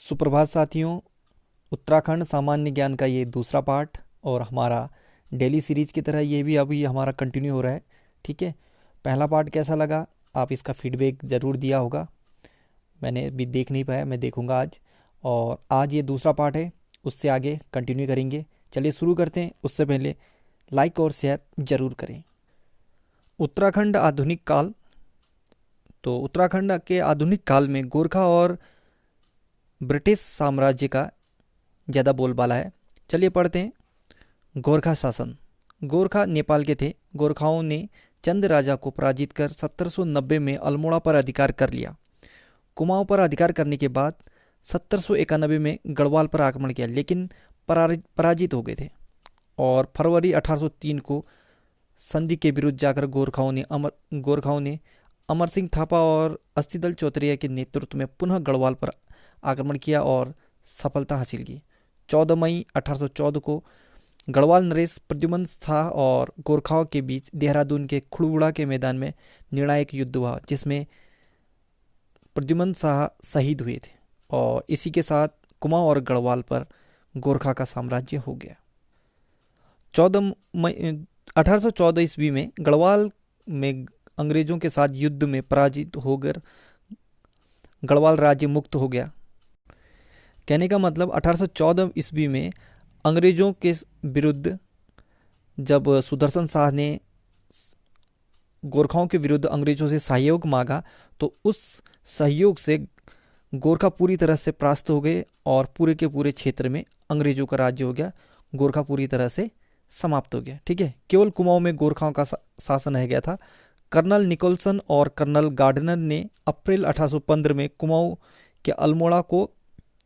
सुप्रभात साथियों। उत्तराखंड सामान्य ज्ञान का ये दूसरा पार्ट और हमारा डेली सीरीज की तरह ये भी अभी हमारा कंटिन्यू हो रहा है। ठीक है, पहला पार्ट कैसा लगा? आप इसका फीडबैक ज़रूर दिया होगा। मैंने अभी देख नहीं पाया, मैं देखूंगा आज। और आज ये दूसरा पार्ट है, उससे आगे कंटिन्यू करेंगे। चलिए शुरू करते हैं। उससे पहले लाइक और शेयर ज़रूर करें। उत्तराखंड आधुनिक काल। तो उत्तराखंड के आधुनिक काल में गोरखा और ब्रिटिश साम्राज्य का ज़्यादा बोलबाला है। चलिए पढ़ते हैं। गोरखा शासन। गोरखा नेपाल के थे। गोरखाओं ने चंद राजा को पराजित कर 1790 में अल्मोड़ा पर अधिकार कर लिया। कुमाऊं पर अधिकार करने के बाद 1791 में गढ़वाल पर आक्रमण किया, लेकिन पराजित हो गए थे। और फरवरी 1803 को संधि के विरुद्ध जाकर गोरखाओं ने अमर सिंह थापा और अस्थिदल चौतरिया के नेतृत्व में पुनः गढ़वाल पर आक्रमण किया और सफलता हासिल की। 14 मई 1814 को गढ़वाल नरेश प्रद्युमन शाह और गोरखाओं के बीच देहरादून के खुड़बुड़ा के मैदान में निर्णायक युद्ध हुआ, जिसमें प्रद्युमन शाह शहीद हुए थे। और इसी के साथ कुमाऊं और गढ़वाल पर गोरखा का साम्राज्य हो गया। 14 मई 1814 ईस्वी में गढ़वाल में अंग्रेजों के साथ युद्ध में पराजित होकर गढ़वाल राज्य मुक्त हो गया। कहने का मतलब 1814 ईस्वी में अंग्रेजों के विरुद्ध जब सुदर्शन शाह ने गोरखाओं के विरुद्ध अंग्रेजों से सहयोग मांगा, तो उस सहयोग से गोरखा पूरी तरह से परास्त हो गए और पूरे के पूरे क्षेत्र में अंग्रेजों का राज्य हो गया। गोरखा पूरी तरह से समाप्त हो गया। ठीक है, केवल कुमाऊं में गोरखाओं का शासन रह गया था। कर्नल निकोलसन और कर्नल गार्डनर ने अप्रैल 1815 में कुमाऊं के अल्मोड़ा को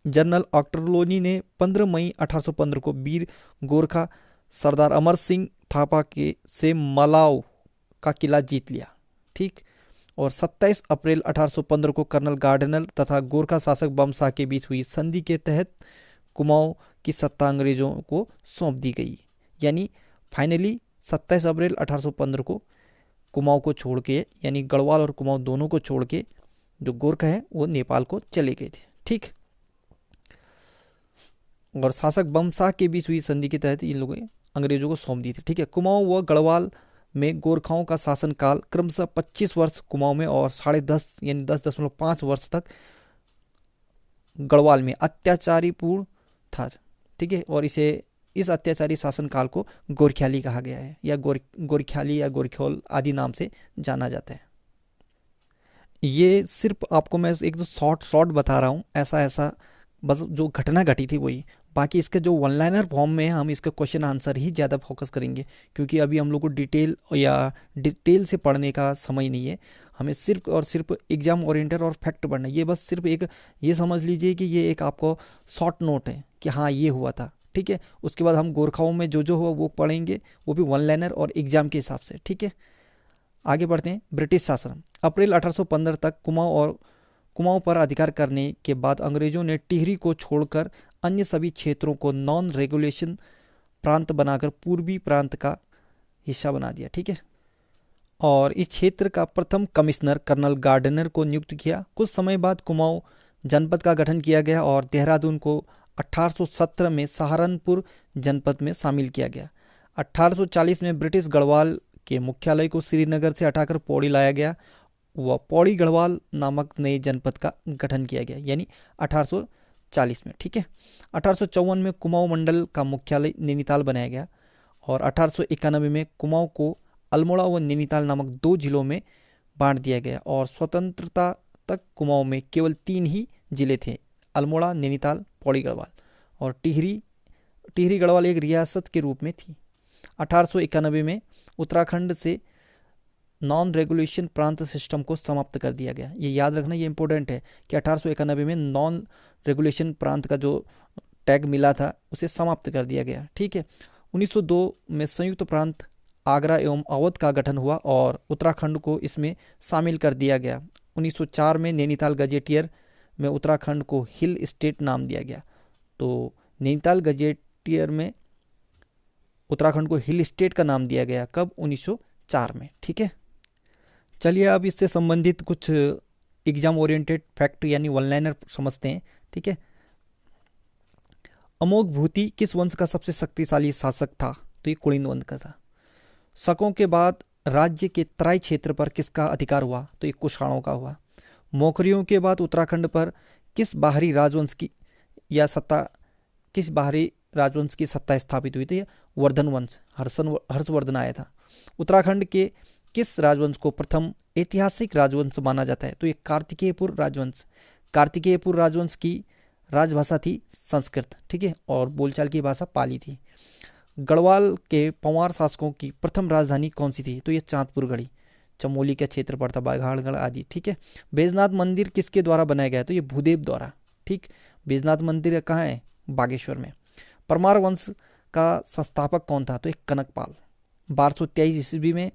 जनरल ऑक्टरलोनी ने 15 मई 1815 को वीर गोरखा सरदार अमर सिंह थापा के से मलाव का किला जीत लिया। ठीक, और 27 अप्रैल 1815 को कर्नल गार्डनर तथा गोरखा शासक बमशाह के बीच हुई संधि के तहत कुमाऊं की सत्ता अंग्रेजों को सौंप दी गई। यानी फाइनली 27 अप्रैल 1815 को कुमाऊं को छोड़ के, यानी गढ़वाल और कुमाऊं दोनों को छोड़ के जो गोरखा है वो नेपाल को चले गए थे। ठीक, और शासक बमशाह के बीच हुई संधि के तहत इन लोगों ने अंग्रेजों को सौंप दी थी। ठीक है, कुमाऊं व गढ़वाल में गोरखाओं का शासनकाल क्रमशः 25 वर्ष कुमाऊं में और 10.5 यानी 10.5 वर्ष तक गढ़वाल में अत्याचारी पूर्ण था। ठीक है, और इस अत्याचारी शासनकाल को गोरख्याली कहा गया है, या गोरख्याली या गोरख्योल आदि नाम से जाना जाता है। ये सिर्फ आपको मैं एक तो शॉर्ट बता रहा हूँ, ऐसा बस जो घटना घटी थी वही। बाकी इसके जो वन लाइनर फॉर्म में हम इसका क्वेश्चन आंसर ही ज़्यादा फोकस करेंगे, क्योंकि अभी हम लोग को डिटेल से पढ़ने का समय नहीं है। हमें सिर्फ और सिर्फ एग्जाम ओरिएंटेड और फैक्ट पढ़ना है। ये बस सिर्फ एक ये समझ लीजिए कि ये एक आपको शॉर्ट नोट है कि हाँ ये हुआ था। ठीक है, उसके बाद हम गोरखाओं में जो हुआ वो पढ़ेंगे, वो भी वन लाइनर और एग्जाम के हिसाब से। ठीक है, आगे बढ़ते हैं। ब्रिटिश शासन। अप्रैल 1815 तक कुमाऊं पर अधिकार करने के बाद अंग्रेजों ने टिहरी को छोड़कर अन्य सभी क्षेत्रों को नॉन रेगुलेशन प्रांत बनाकर पूर्वी प्रांत का हिस्सा बना दिया। ठीक है, और इस क्षेत्र का प्रथम कमिश्नर कर्नल गार्डनर को नियुक्त किया। कुछ समय बाद कुमाऊं जनपद का गठन किया गया और देहरादून को 1817 में सहारनपुर जनपद में शामिल किया गया। 1840 में ब्रिटिश गढ़वाल के मुख्यालय को श्रीनगर से हटाकर पौड़ी लाया गया व पौड़ी गढ़वाल नामक नए जनपद का गठन किया गया, यानी 1840 में। ठीक है, 1854 में कुमाऊं मंडल का मुख्यालय नैनीताल बनाया गया और 1891 में कुमाऊं को अल्मोड़ा व नैनीताल नामक 2 जिलों में बांट दिया गया। और स्वतंत्रता तक कुमाऊं में केवल 3 ही जिले थे, अल्मोड़ा, नैनीताल, पौड़ी गढ़वाल। और टिहरी गढ़वाल एक रियासत के रूप में थी। 1891 में उत्तराखंड से नॉन रेगुलेशन प्रांत सिस्टम को समाप्त कर दिया गया। ये याद रखना, ये इंपॉर्टेंट है कि 1891 में नॉन रेगुलेशन प्रांत का जो टैग मिला था उसे समाप्त कर दिया गया। ठीक है, 1902 में संयुक्त प्रांत आगरा एवं अवध का गठन हुआ और उत्तराखंड को इसमें शामिल कर दिया गया। 1904 में नैनीताल गजेटियर में उत्तराखंड को हिल स्टेट नाम दिया गया। तो नैनीताल गजेटियर में उत्तराखंड को हिल स्टेट का नाम दिया गया। कब? 1904 में। ठीक है, चलिए अब इससे संबंधित कुछ एग्जाम ओरिएंटेड फैक्ट यानी वन लाइनर समझते हैं। ठीक है, अमोघ भूति किस वंश का सबसे शक्तिशाली शासक था? तो ये कुलिन वंश का था। शकों के बाद राज्य के तराई क्षेत्र पर किसका अधिकार हुआ? तो ये कुषाणों का हुआ। मौखरियों के बाद उत्तराखंड पर किस बाहरी राजवंश की या सत्ता किस बाहरी राजवंश की सत्ता स्थापित हुई? तो ये वर्धन वंश, हर्षवर्धन आया था। उत्तराखंड के किस राजवंश को प्रथम ऐतिहासिक राजवंश माना जाता है? तो ये कार्तिकेयपुर राजवंश। कार्तिकेयपुर राजवंश की राजभाषा थी संस्कृत, ठीक है, और बोलचाल की भाषा पाली थी। गढ़वाल के पंवार शासकों की प्रथम राजधानी कौन सी थी? तो ये चांदपुर गढ़ी, चमोली का क्षेत्र पड़ता, बाघाड़गढ़ आदि, ठीक है। बैजनाथ मंदिर किसके द्वारा बनाया गया? तो ये भूदेव द्वारा, ठीक। बैजनाथ मंदिर कहाँ है? बागेश्वर में। परमार वंश का संस्थापक कौन था? तो एक कनकपाल। 1223 ईस्वी में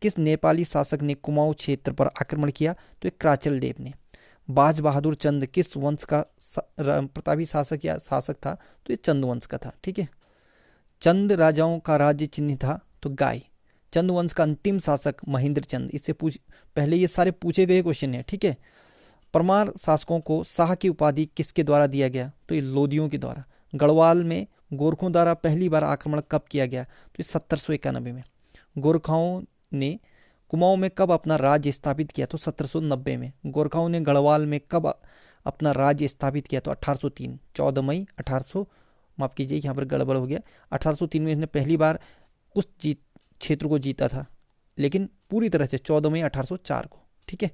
किस नेपाली शासक ने कुमाऊं क्षेत्र पर आक्रमण किया? तो एक क्राचल देव ने। बाज बहादुर चंद किस वंश का प्रतापी शासक या शासक था? तो ये चंद वंश का था, ठीक है। चंद राजाओं का राज्य चिन्ह था तो गाय। चंद वंश का अंतिम शासक महेंद्र चंद। इससे पहले ये सारे पूछे गए क्वेश्चन है, ठीक है। परमार शासकों को शाह की उपाधि किसके द्वारा दिया गया? तो ये लोदियों के द्वारा। गढ़वाल में गोरखों द्वारा पहली बार आक्रमण कब किया गया? तो 1791 में। गोरखाओं ने कुमाऊं में कब अपना राज्य स्थापित किया? तो 1790 में। गोरखाओं ने गढ़वाल में कब अपना राज्य स्थापित किया? तो 1803, 14 मई 1800, माफ कीजिए यहाँ पर गड़बड़ हो गया, 1803 में इसने पहली बार उस क्षेत्र को जीता था, लेकिन पूरी तरह से 14 मई 1804 को, ठीक है।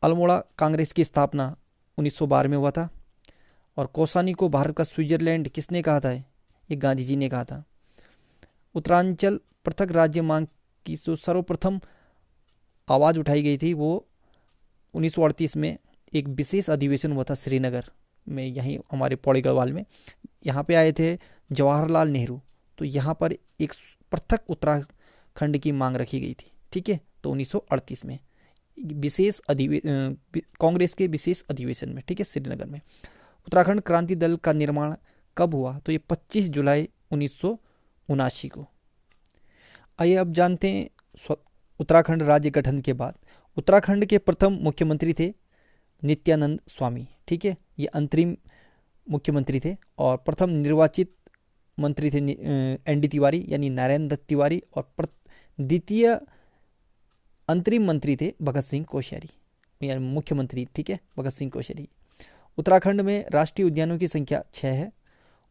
अल्मोड़ा कांग्रेस की स्थापना 1912 में हुआ था। और कौसानी को भारत का स्विट्जरलैंड किसने कहा था? ये गांधी जी ने कहा था। उत्तरांचल पृथक राज्य मांग की जो सर्वप्रथम आवाज़ उठाई गई थी वो 1938 में एक विशेष अधिवेशन हुआ था श्रीनगर में, यहीं हमारे पौड़ी गढ़वाल में। यहाँ पे आए थे जवाहरलाल नेहरू, तो यहाँ पर एक पृथक उत्तराखंड की मांग रखी गई थी, ठीक है। तो 1938 में विशेष कांग्रेस के विशेष अधिवेशन में, ठीक है, श्रीनगर में। उत्तराखंड क्रांति दल का निर्माण कब हुआ? तो ये 25 जुलाई 1979 को। आइए अब जानते हैं उत्तराखंड राज्य गठन के बाद उत्तराखंड के प्रथम मुख्यमंत्री थे नित्यानंद स्वामी, ठीक है। ये अंतरिम मुख्यमंत्री थे और प्रथम निर्वाचित मंत्री थे एनडी तिवारी यानी नारायण दत्त तिवारी, और द्वितीय अंतरिम मंत्री थे भगत सिंह कोश्यारी यानी मुख्यमंत्री, ठीक है, भगत सिंह कोश्यारी। उत्तराखंड में राष्ट्रीय उद्यानों की संख्या 6 है।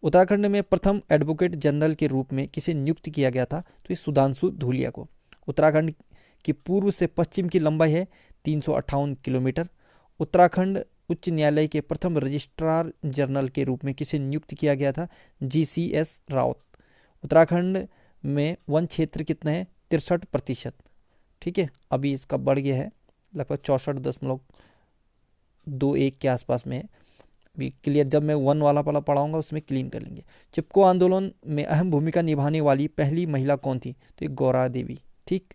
उत्तराखंड में प्रथम एडवोकेट जनरल के रूप में किसे नियुक्त किया गया था? तो ये सुधांशु धूलिया को। उत्तराखंड की पूर्व से पश्चिम की लंबाई है 358 किलोमीटर। उत्तराखंड उच्च न्यायालय के प्रथम रजिस्ट्रार जनरल के रूप में किसे नियुक्त किया गया था? GCS रावत। उत्तराखंड में वन क्षेत्र कितना है? 63%, ठीक है। अभी इसका बढ़ गया है, लगभग 64.21 के आसपास में है। अभी क्लियर, जब मैं वन वाला पढ़ाऊंगा उसमें क्लीन कर लेंगे। चिपको आंदोलन में अहम भूमिका निभाने वाली पहली महिला कौन थी? तो ये गौरा देवी, ठीक।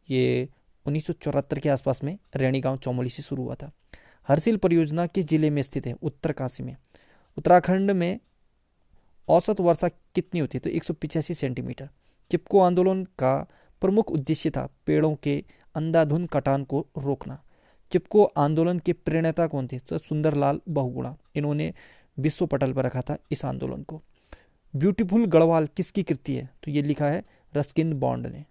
ये 1974 के आसपास में रैणी गांव चौमोली से शुरू हुआ था। हरसिल परियोजना किस जिले में स्थित है? उत्तरकाशी में। उत्तराखंड में औसत वर्षा कितनी होती है? तो 185 सेंटीमीटर। चिपको आंदोलन का प्रमुख उद्देश्य था पेड़ों के अंधाधुंध कटान को रोकना। चिपको आंदोलन के प्रणेता कौन थे? तो सुंदरलाल बहुगुणा। इन्होंने विश्व पटल पर रखा था इस आंदोलन को। ब्यूटीफुल गढ़वाल किसकी कृति है? तो ये लिखा है रस्किन बॉन्ड ने।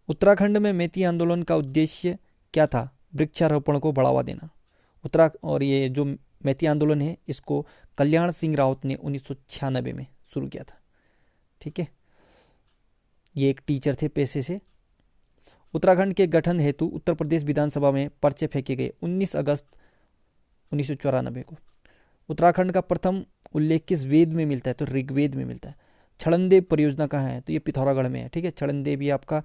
उत्तराखंड में मैती आंदोलन का उद्देश्य क्या था? वृक्षारोपण को बढ़ावा देना। और ये जो मैती आंदोलन है इसको कल्याण सिंह राउत ने 1996 में शुरू किया था, ठीक है। ये एक टीचर थे पेशे से। उत्तराखंड के गठन हेतु उत्तर प्रदेश विधानसभा में पर्चे फेंके गए 19 अगस्त 1994 को। उत्तराखंड का प्रथम उल्लेख किस वेद में मिलता है? तो ऋग्वेद में मिलता है। छड़नदेव परियोजना कहाँ है? तो ये पिथौरागढ़ में है, ठीक है। छड़नदेव ये आपका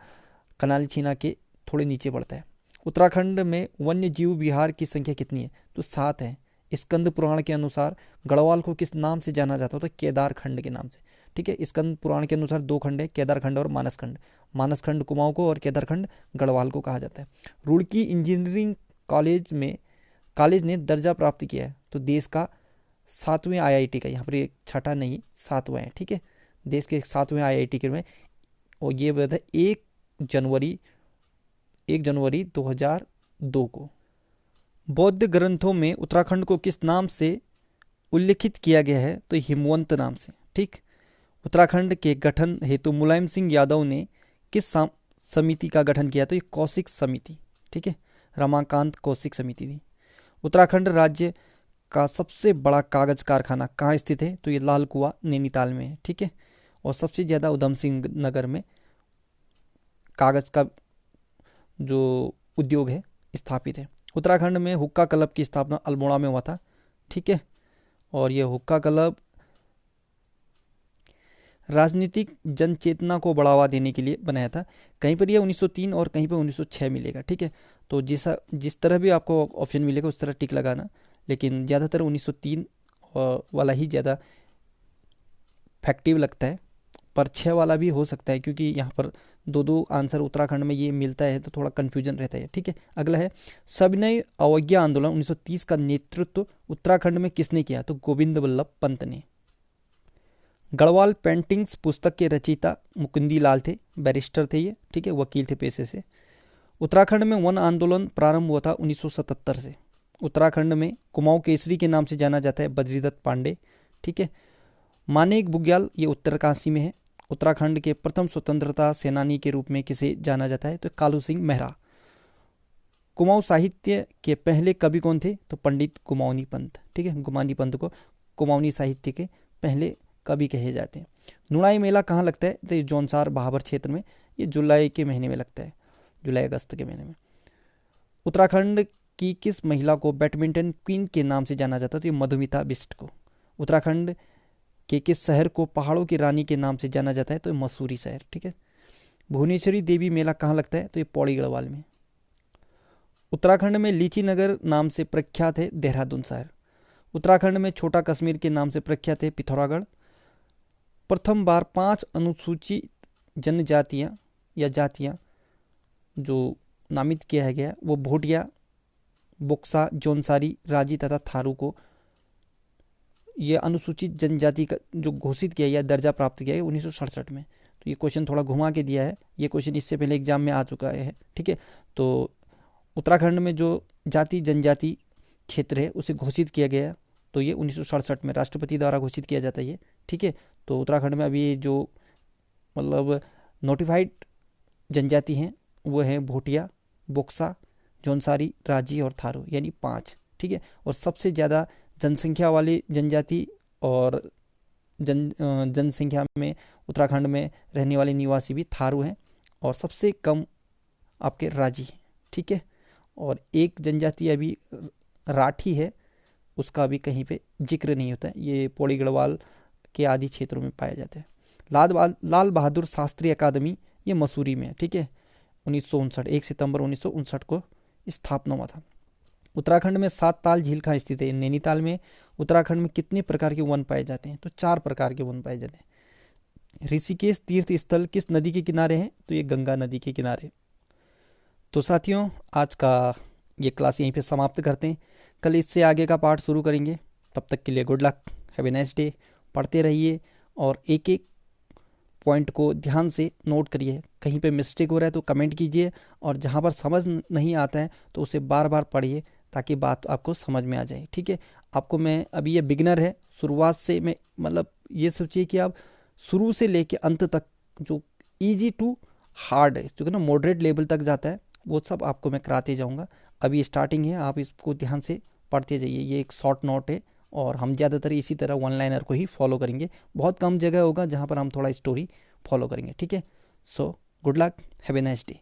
कनाल छीना के थोड़े नीचे पड़ता है। उत्तराखंड में वन्य जीव विहार की संख्या कितनी है? तो 7 है। स्कंद पुराण के अनुसार गढ़वाल को किस नाम से जाना जाता है? तो केदार खंड के नाम से, ठीक है। स्कंद पुराण के अनुसार 2 खंड है, केदार खंड और मानस खंड। मानस खंड कुमाऊं को और केदार खंड गढ़वाल को कहा जाता है। रुड़की इंजीनियरिंग कॉलेज ने दर्जा प्राप्त किया है तो देश का 7वें IIT का, यहाँ पर एक छठा नहीं 7वां है, ठीक है। देश के 7वें IIT के में, और ये बताया 1 जनवरी 2002 को। बौद्ध ग्रंथों में उत्तराखंड को किस नाम से उल्लिखित किया गया है तो हिमवंत नाम से। ठीक। उत्तराखंड के गठन हेतु मुलायम सिंह यादव ने किस समिति का गठन किया? तो ये कौशिक समिति। ठीक है, रमाकांत कौशिक समिति थी। उत्तराखंड राज्य का सबसे बड़ा कागज कारखाना कहाँ स्थित है? तो ये लाल कुआं नैनीताल में है। ठीक है, और सबसे ज़्यादा उधम सिंह नगर में कागज का जो उद्योग है स्थापित है। उत्तराखंड में हुक्का क्लब की स्थापना अल्मोड़ा में हुआ था। ठीक है, और यह हुक्का क्लब राजनीतिक जनचेतना को बढ़ावा देने के लिए बनाया था। कहीं पर यह 1903 और कहीं पर 1906 मिलेगा। ठीक है, तो जिस तरह भी आपको ऑप्शन मिलेगा उस तरह टिक लगाना, लेकिन ज़्यादातर 1903 वाला ही ज़्यादा फैक्टिव लगता है, पर 6 वाला भी हो सकता है क्योंकि यहाँ पर दो आंसर उत्तराखंड में ये मिलता है तो थोड़ा कन्फ्यूजन रहता है। ठीक है, अगला है सविनय अवज्ञा आंदोलन 1930 का नेतृत्व उत्तराखंड में किसने किया? तो गोविंद वल्लभ पंत ने। गढ़वाल पेंटिंग्स पुस्तक के रचयिता मुकुंदी लाल थे, बैरिस्टर थे ये। ठीक है, वकील थे पेशे से। उत्तराखंड में वन आंदोलन प्रारंभ हुआ था 1977 से। उत्तराखंड में कुमाऊं केसरी के नाम से जाना जाता है बद्रीदत्त पांडे। ठीक है, मानेक बुग्याल ये उत्तरकाशी में है। उत्तराखंड के प्रथम स्वतंत्रता सेनानी के रूप में किसे जाना जाता है? तो कालू सिंह मेहरा। कुमाऊं साहित्य के पहले कवि कौन थे? तो पंडित कुमाऊनी पंत। ठीक है, कुमाऊनी पंत को कुमाऊनी साहित्य के पहले कवि कहे जाते हैं। नुणाई मेला कहाँ लगता है? तो ये जौनसार भाबर क्षेत्र में, ये जुलाई के महीने में लगता है, जुलाई अगस्त के महीने में। उत्तराखंड की किस महिला को बैडमिंटन क्वीन के नाम से जाना जाता है? तो ये मधुमिता बिष्ट को। उत्तराखंड के किस शहर को पहाड़ों की रानी के नाम से जाना जाता है? तो मसूरी शहर। ठीक है, भुवनेश्वरी देवी मेला कहाँ लगता है? तो ये पौड़ी गढ़वाल में। उत्तराखंड में लीची नगर नाम से प्रख्यात है देहरादून शहर। उत्तराखंड में छोटा कश्मीर के नाम से प्रख्यात है पिथौरागढ़। प्रथम बार 5 अनुसूचित जनजातियां या जातियां जो नामित किया गया वो भोटिया, बोक्सा, जौनसारी, राजी तथा थारू को ये अनुसूचित जनजाति का जो घोषित किया गया, दर्जा प्राप्त किया है 1967 में। तो ये क्वेश्चन थोड़ा घुमा के दिया है, ये क्वेश्चन इससे पहले एग्जाम में आ चुका है। ठीक है, तो उत्तराखंड में जो जाति जनजाति क्षेत्र है उसे घोषित किया गया, तो ये 1967 में राष्ट्रपति द्वारा घोषित किया जाता है ये। ठीक है, तो उत्तराखंड में अभी जो मतलब नोटिफाइड जनजाति हैं वो हैं भोटिया, बोक्सा, जौनसारी, राजी और थारू, यानी 5। ठीक है, और सबसे ज़्यादा जनसंख्या वाली जनजाति और जनसंख्या में उत्तराखंड में रहने वाले निवासी भी थारू हैं, और सबसे कम आपके राजी हैं। ठीक है, और एक जनजाति अभी राठी है, उसका भी कहीं पे जिक्र नहीं होता है, ये पौड़ी गढ़वाल के आदि क्षेत्रों में पाया जाता है। लाल बहादुर शास्त्री अकादमी ये मसूरी में है। ठीक है, 1959 1 सितंबर 1959 को स्थापना हुआ था। उत्तराखंड में 7 ताल झील कहाँ स्थित है? नैनीताल में। उत्तराखंड में कितने प्रकार के वन पाए जाते हैं? तो 4 प्रकार के वन पाए जाते हैं। ऋषिकेश तीर्थ स्थल किस नदी के किनारे है? तो ये गंगा नदी के किनारे। तो साथियों, आज का ये क्लास यहीं पे समाप्त करते हैं, कल इससे आगे का पार्ट शुरू करेंगे। तब तक के लिए good luck, have a nice day. पढ़ते रहिए और एक एक पॉइंट को ध्यान से नोट करिए। कहीं पे मिस्टेक हो रहा है तो कमेंट कीजिए, और जहाँ पर समझ नहीं आता है तो उसे बार बार पढ़िए ताकि बात आपको समझ में आ जाए। ठीक है, आपको मैं अभी ये बिगिनर है, शुरुआत से मैं मतलब ये सोचिए कि आप शुरू से लेके अंत तक जो ईजी टू हार्ड है, जो कि ना मॉडरेट लेवल तक जाता है, वो सब आपको मैं कराते जाऊँगा। अभी स्टार्टिंग है, आप इसको ध्यान से पढ़ते जाइए। ये एक शॉर्ट नोट है और हम ज़्यादातर इसी तरह वन लाइनर को ही फॉलो करेंगे। बहुत कम जगह होगा जहाँ पर हम थोड़ा स्टोरी फॉलो करेंगे। ठीक है, so good luck, have a nice day.